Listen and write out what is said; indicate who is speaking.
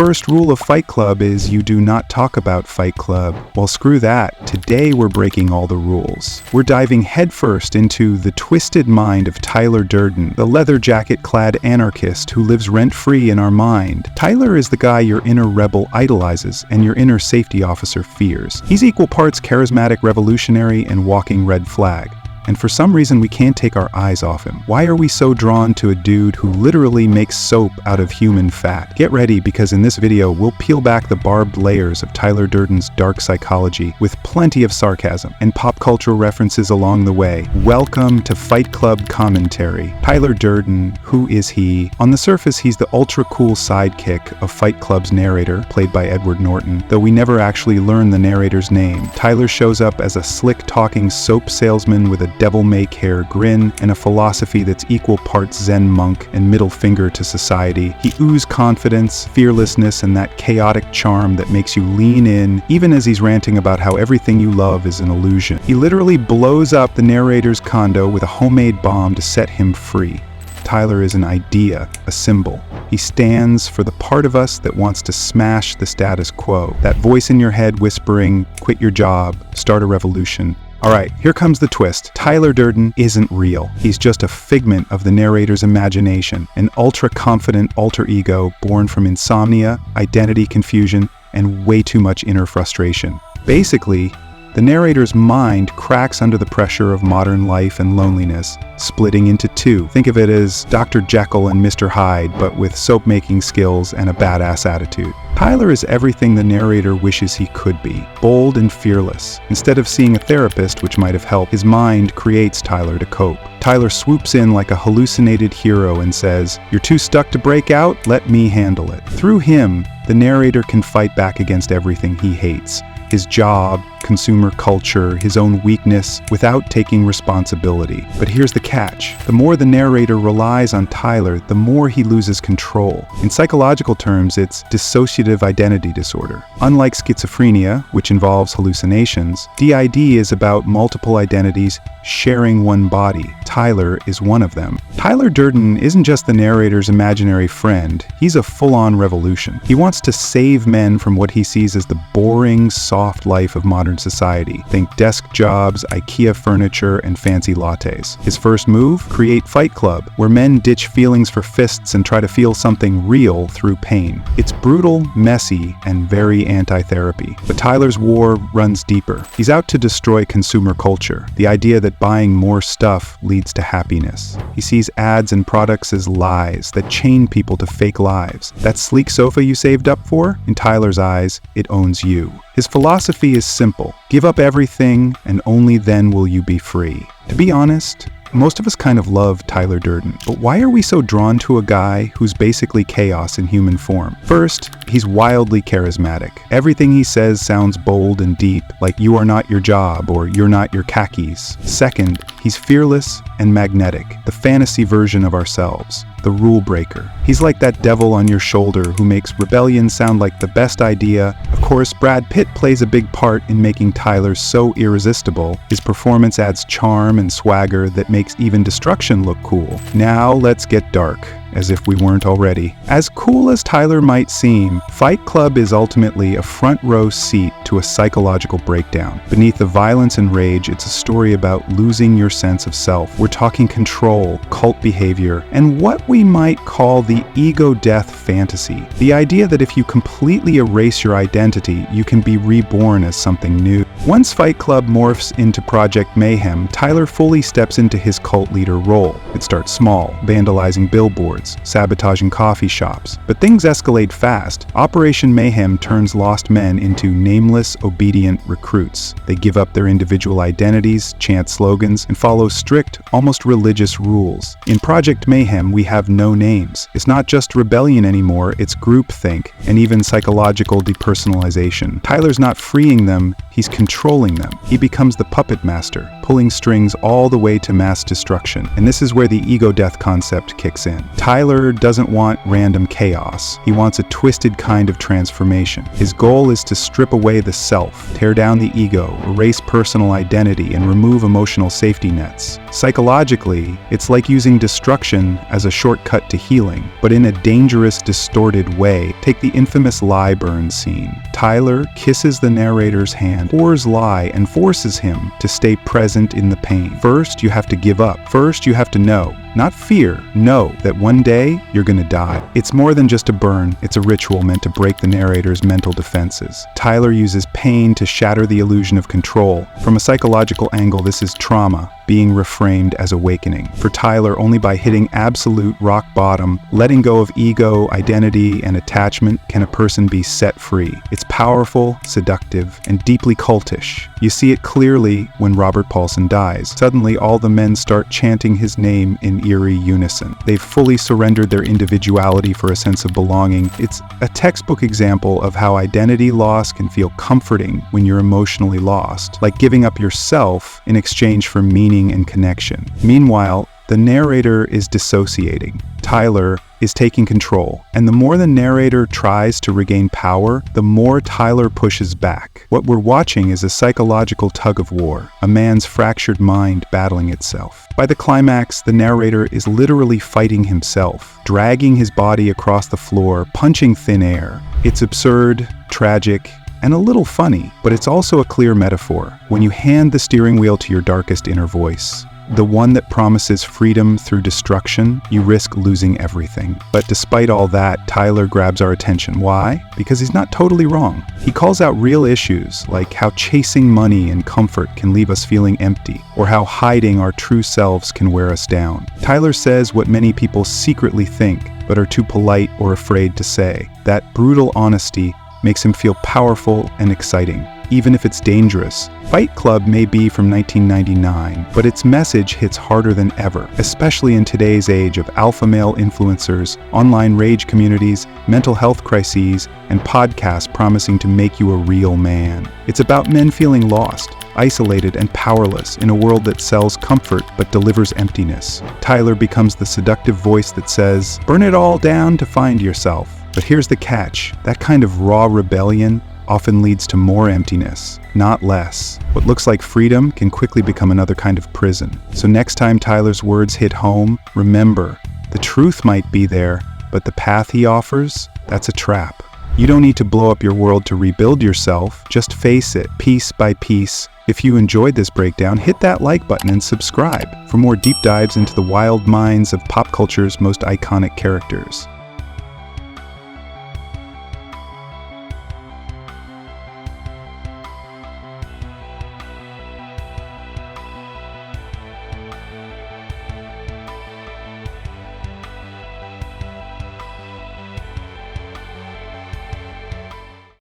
Speaker 1: first rule of Fight Club is you do not talk about Fight Club. Well, screw that. Today we're breaking all the rules. We're diving headfirst into the twisted mind of Tyler Durden, the leather jacket-clad anarchist who lives rent-free in our mind. Tyler is the guy your inner rebel idolizes and your inner safety officer fears. He's equal parts charismatic revolutionary and walking red flag. And for some reason we can't take our eyes off him. Why are we so drawn to a dude who literally makes soap out of human fat? Get ready, because in this video we'll peel back the barbed layers of Tyler Durden's dark psychology with plenty of sarcasm and pop cultural references along the way. Welcome to Fight Club Commentary. Tyler Durden, who is he? On the surface he's the ultra cool sidekick of Fight Club's narrator, played by Edward Norton, though we never actually learn the narrator's name. Tyler shows up as a slick talking soap salesman with a devil-may-care grin and a philosophy that's equal parts Zen monk and middle finger to society. He oozes confidence, fearlessness, and that chaotic charm that makes you lean in, even as he's ranting about how everything you love is an illusion. He literally blows up the narrator's condo with a homemade bomb to set him free. Tyler is an idea, a symbol. He stands for the part of us that wants to smash the status quo. That voice in your head whispering, quit your job, start a revolution. Alright, here comes the twist. Tyler Durden isn't real. He's just a figment of the narrator's imagination, an ultra-confident alter ego born from insomnia, identity confusion, and way too much inner frustration. Basically, the narrator's mind cracks under the pressure of modern life and loneliness, splitting into two. Think of it as Dr. Jekyll and Mr. Hyde, but with soap-making skills and a badass attitude. Tyler is everything the narrator wishes he could be, bold and fearless. Instead of seeing a therapist, which might have helped, his mind creates Tyler to cope. Tyler swoops in like a hallucinated hero and says, "You're too stuck to break out? Let me handle it." Through him, the narrator can fight back against everything he hates. His job, consumer culture, his own weakness, without taking responsibility. But here's the catch. The more the narrator relies on Tyler, the more he loses control. In psychological terms, it's dissociative identity disorder. Unlike schizophrenia, which involves hallucinations, DID is about multiple identities sharing one body. Tyler is one of them. Tyler Durden isn't just the narrator's imaginary friend, he's a full-on revolution. He wants to save men from what he sees as the boring, soft life of modern society. Think desk jobs, IKEA furniture, and fancy lattes. His first move? Create Fight Club, where men ditch feelings for fists and try to feel something real through pain. It's brutal, messy, and very anti-therapy. But Tyler's war runs deeper. He's out to destroy consumer culture, the idea that buying more stuff leads to happiness. He sees ads and products as lies that chain people to fake lives. That sleek sofa you saved up for? In Tyler's eyes, it owns you. His philosophy is simple. Give up everything, and only then will you be free. To be honest, most of us kind of love Tyler Durden, but why are we so drawn to a guy who's basically chaos in human form? First, he's wildly charismatic. Everything he says sounds bold and deep, like "you are not your job" or "you're not your khakis." Second, he's fearless and magnetic, the fantasy version of ourselves, the rule breaker. He's like that devil on your shoulder who makes rebellion sound like the best idea. Of course, Brad Pitt plays a big part in making Tyler so irresistible. His performance adds charm and swagger that makes even destruction look cool. Now let's get dark, as if we weren't already. As cool as Tyler might seem, Fight Club is ultimately a front row seat to a psychological breakdown. Beneath the violence and rage, it's a story about losing your sense of self. We're talking control, cult behavior, and what we might call the ego death fantasy. The idea that if you completely erase your identity, you can be reborn as something new. Once Fight Club morphs into Project Mayhem, Tyler fully steps into his cult leader role. It starts small, vandalizing billboards, sabotaging coffee shops. But things escalate fast. Operation Mayhem turns lost men into nameless, obedient recruits. They give up their individual identities, chant slogans, and follow strict, almost religious rules. In Project Mayhem, we have no names. It's not just rebellion anymore, it's groupthink, and even psychological depersonalization. Tyler's not freeing them, he's controlling them. He becomes the puppet master, pulling strings all the way to mass destruction. And this is where the ego death concept kicks in. Tyler doesn't want random chaos. He wants a twisted kind of transformation. His goal is to strip away the self, tear down the ego, erase personal identity, and remove emotional safety nets. Psychologically, it's like using destruction as a shortcut to healing, but in a dangerous, distorted way. Take the infamous lie burn scene. Tyler kisses the narrator's hand, pours lie, and forces him to stay present in the pain. First, you have to give up. First, you have to know. Not fear, know that one day you're gonna die. It's more than just a burn, it's a ritual meant to break the narrator's mental defenses. Tyler uses pain to shatter the illusion of control. From a psychological angle, this is trauma being reframed as awakening. For Tyler, only by hitting absolute rock bottom, letting go of ego, identity, and attachment, can a person be set free. It's powerful, seductive, and deeply cultish. You see it clearly when Robert Paulson dies. Suddenly, all the men start chanting his name in eerie unison. They've fully surrendered their individuality for a sense of belonging. It's a textbook example of how identity loss can feel comforting when you're emotionally lost, like giving up yourself in exchange for meaning and connection. Meanwhile, the narrator is dissociating. Tyler is taking control, and the more the narrator tries to regain power, the more Tyler pushes back. What we're watching is a psychological tug-of-war, a man's fractured mind battling itself. By the climax, the narrator is literally fighting himself, dragging his body across the floor, punching thin air. It's absurd, tragic, and a little funny, but it's also a clear metaphor. When you hand the steering wheel to your darkest inner voice, the one that promises freedom through destruction, you risk losing everything. But despite all that, Tyler grabs our attention. Why? Because he's not totally wrong. He calls out real issues, like how chasing money and comfort can leave us feeling empty, or how hiding our true selves can wear us down. Tyler says what many people secretly think, but are too polite or afraid to say. That brutal honesty makes him feel powerful and exciting, even if it's dangerous. Fight Club may be from 1999, but its message hits harder than ever, especially in today's age of alpha male influencers, online rage communities, mental health crises, and podcasts promising to make you a real man. It's about men feeling lost, isolated, and powerless in a world that sells comfort but delivers emptiness. Tyler becomes the seductive voice that says, "Burn it all down to find yourself." But here's the catch. That kind of raw rebellion often leads to more emptiness, not less. What looks like freedom can quickly become another kind of prison. So next time Tyler's words hit home, remember, the truth might be there, but the path he offers, that's a trap. You don't need to blow up your world to rebuild yourself. Just face it, piece by piece. If you enjoyed this breakdown, hit that like button and subscribe for more deep dives into the wild minds of pop culture's most iconic characters.